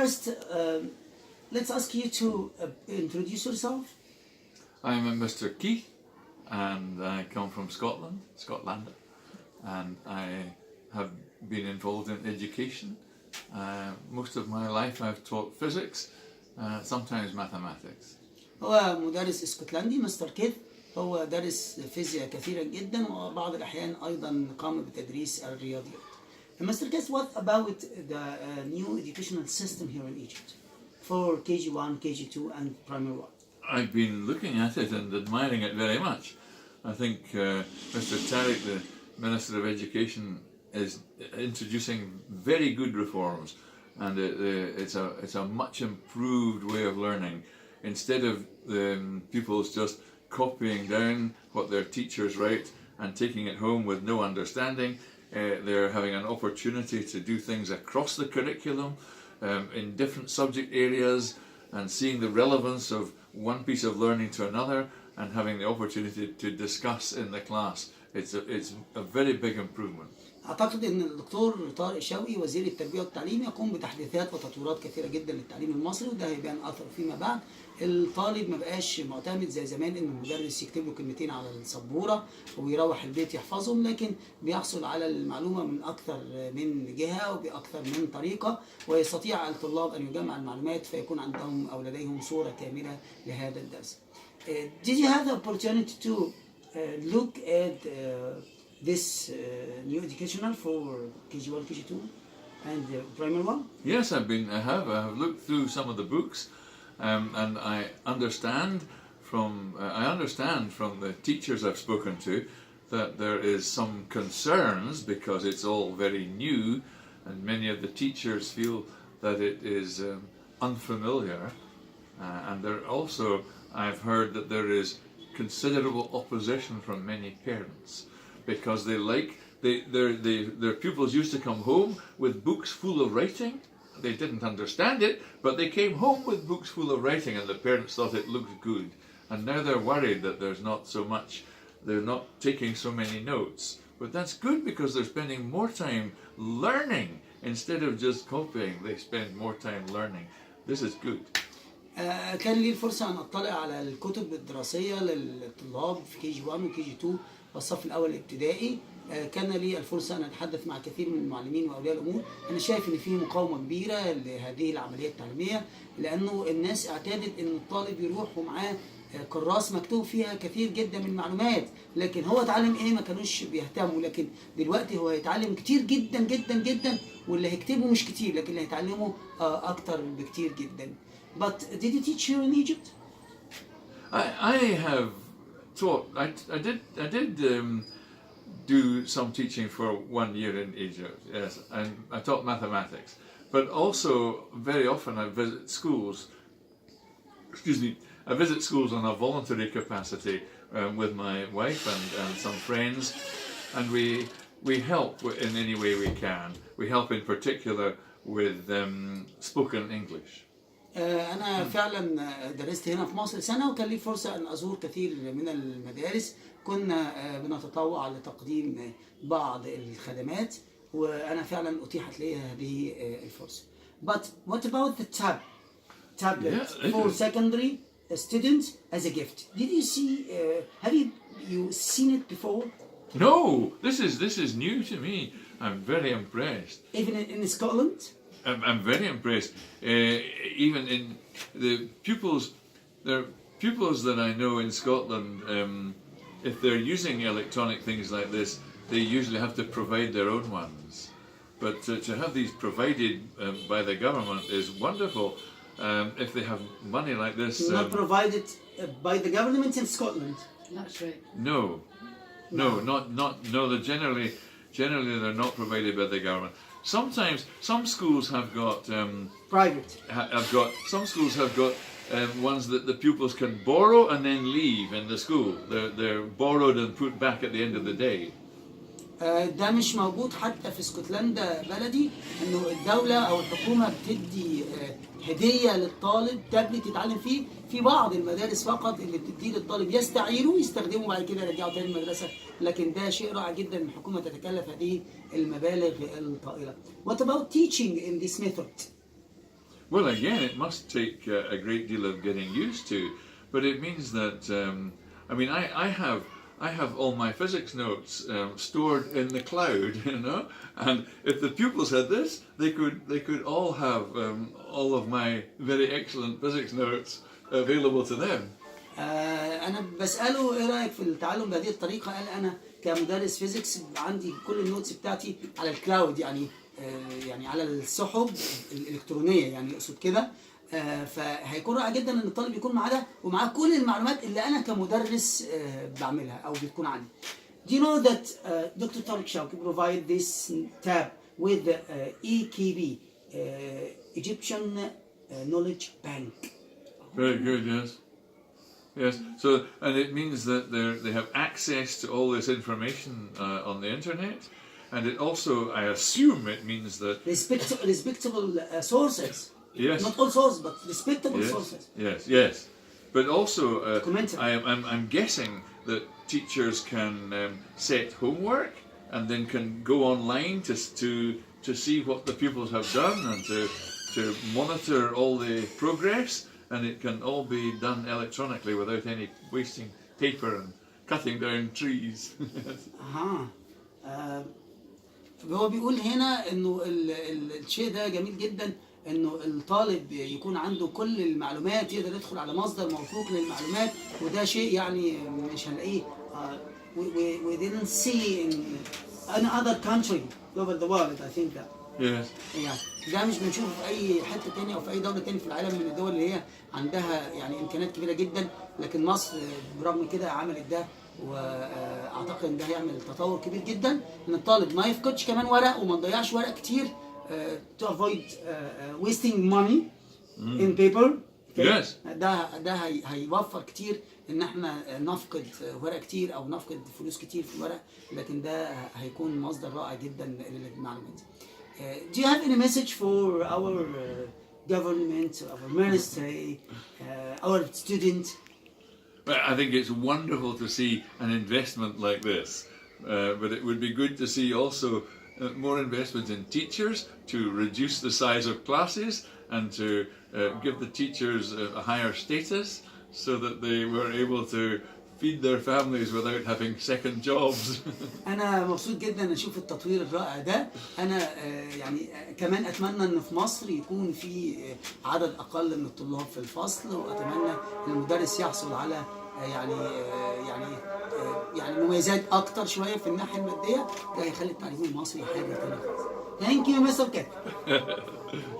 First, let's ask you to introduce yourself. I'm Mr. Keith, and I come from Scotland, and I have been involved in education. Most of my life I've taught physics, sometimes mathematics. هو مدرس اسكتلندي مستر كيث. هو درس فيزياء كثيرا جدا وبعض الأحيان أيضا قام بتدريس الرياضيات. Mr. Keith, what about the new educational system here in Egypt for KG1, KG2 and primary 1? I've been looking at it and admiring it very much. I think Mr. Tariq, the Minister of Education, is introducing very good reforms, and it's a much improved way of learning. Instead of pupils just copying down what their teachers write and taking it home with no understanding, they're having an opportunity to do things across the curriculum in different subject areas and seeing the relevance of one piece of learning to another and having the opportunity to discuss in the class. It's a very big improvement. أعتقد أن الدكتور طارق شوقي وزير التربية والتعليم يقوم بتحديثات وتطويرات كثيرة جدا للتعليم المصري، وده هيبان أثر فيما بعد. الطالب ما بقاش معتمد زي زمان إن المدرس يكتب له كلمتين على السبورة ويروح البيت يحفظهم، لكن بيحصل على المعلومة من أكثر من جهة وبأكثر من طريقة، ويستطيع الطلاب أن يجمع المعلومات فيكون عندهم أو لديهم صورة كاملة لهذا الدرس. Did you have the opportunity to look at this new educational for KG1, KG2 and primary 1? Yes, I have looked through some of the books, and I understand from the teachers I've spoken to that there is some concerns because it's all very new, and many of the teachers feel that it is unfamiliar, and there also I've heard that there is considerable opposition from many parents because their pupils used to come home with books full of writing. They didn't understand it, but they came home with books full of writing and the parents thought it looked good. And now they're worried that there's not so much, they're not taking so many notes. But that's good because they're spending more time learning instead of just copying. They spend more time learning. This is good. كان لي الفرصة أن أطلع على الكتب الدراسية للطلاب في KG1 و KG2 والصف الأول الابتدائي. كان لي الفرصة أن أتحدث مع كثير من المعلمين وأولياء الأمور. أنا شايف إن في مقاومة كبيرة لهذه العملية التعليمية لأنه الناس اعتادت إن الطالب يروح ومعاه كراس مكتوب فيها كثير جدا من المعلومات، لكن هو اتعلم إيه ما كانوش بيهتموا، لكن دلوقتي هو هيتعلم كتير جدا جدا جدا واللي هيكتبه مش كتير لكن اللي هيتعلمه أكتر بكتير جدا. But did you teach here in Egypt? I have taught. I did do some teaching for 1 year in Egypt. Yes, and I taught mathematics. But also very often I visit schools. Excuse me. I visit schools on a voluntary capacity with my wife and some friends, and we help in any way we can. We help in particular with spoken English. أنا فعلا درست هنا في مصر سنة وكان لي فرصة أن أزور كثير من المدارس. كنا بنتطوع لتقديم بعض الخدمات وأنا فعلا أتيحت لي هذه الفرصة. But what about the tablet for secondary students as a gift? Did you see? Have you seen it before? No, this is new to me. I'm very impressed. Even in Scotland? I'm very impressed. Even in the pupils, there are pupils that I know in Scotland. If they're using electronic things like this, they usually have to provide their own ones. But to have these provided by the government is wonderful. If they have money like this, not provided by the government in Scotland. That's right. No. Generally they're not provided by the government. Sometimes some schools have got private. Some schools have got ones that the pupils can borrow and then leave in the school. They're borrowed and put back at the end of the day. ده مش موجود حتى في اسكتلندا بلدي، انه الدولة او الحكومة بتدي هدية للطالب تابلت يتعلم فيه. في بعض المدارس فقط اللي بتديه للطالب يستعيره ويستخدمه بعد كده يرجعه تاني المدرسة، لكن ده شيء رائع جدا ان الحكومة تتكلف هذه المبالغ الطائلة. What about teaching in this method? Well, again, it must take a great deal of getting used to, but it means that I mean, I have all my physics notes stored in the cloud, you know, and if the pupils had this, they could all have all of my very excellent physics notes available to them. انا بساله ايه رايك في التعلم بهذه الطريقه؟ قال انا كمدرس فيزيكس عندي كل النوتس بتاعتي على الكلاود، يعني يعني على السحب الالكترونيه، يعني يقصد كده. فهيكون رائع جدا ان الطالب يكون معاه ده ومعاه كل المعلومات اللي انا كمدرس بعملها او بتكون عندي. Do you know that Dr. Tariq Shawki provide this tab with the EKB, Egyptian Knowledge Bank? Very good, yes. Yes, so, and it means that they have access to all this information on the internet, and it also, I assume it means that... Respectable sources. Yes. Not all sources, but respectable sources. Yes, yes. But also, I'm guessing that teachers can set homework and then can go online to see what the pupils have done and to monitor all the progress, and it can all be done electronically without any wasting paper and cutting down trees. هو بيقول هنا انه الشيء ده جميل جدا، انه الطالب يكون عنده كل المعلومات، يقدر يدخل على مصدر موثوق للمعلومات، وده شيء يعني مش هنلاقيه we didn't see in any other country over the world. I think that. Yes. يعني ده مش بنشوفه في اي حته تانية او في اي دوله تانية في العالم من الدول اللي هي عندها يعني امكانيات كبيره جدا، لكن مصر برغم كده عملت ده، واعتقد ان ده هيعمل تطور كبير جدا، ان الطالب ما يفقدش كمان ورق وما نضيعش ورق كتير to avoid wasting money in paper. Yes. ده هيوفر كتير ان احنا نفقد ورق كتير او نفقد فلوس كتير في الورق، لكن ده هيكون مصدر رائع جدا للمعلومات. Do you have any message for our government, our ministry, our students? Well, I think it's wonderful to see an investment like this, but it would be good to see also more investment in teachers to reduce the size of classes and to give the teachers a higher status so that they were able to feed their families without having second jobs. أنا مبسوط جدا أشوف التطوير الرائع ده. أنا يعني كمان أتمنى إن في مصر يكون في عدد أقل من الطلاب في الفصل، وأتمنى إن المدرس يحصل على يعني مميزات أكتر شوية في الناحية المادية. ده هيخلي التعليم المصري حاجة تانية خالص. Thank you, Mr. Kat.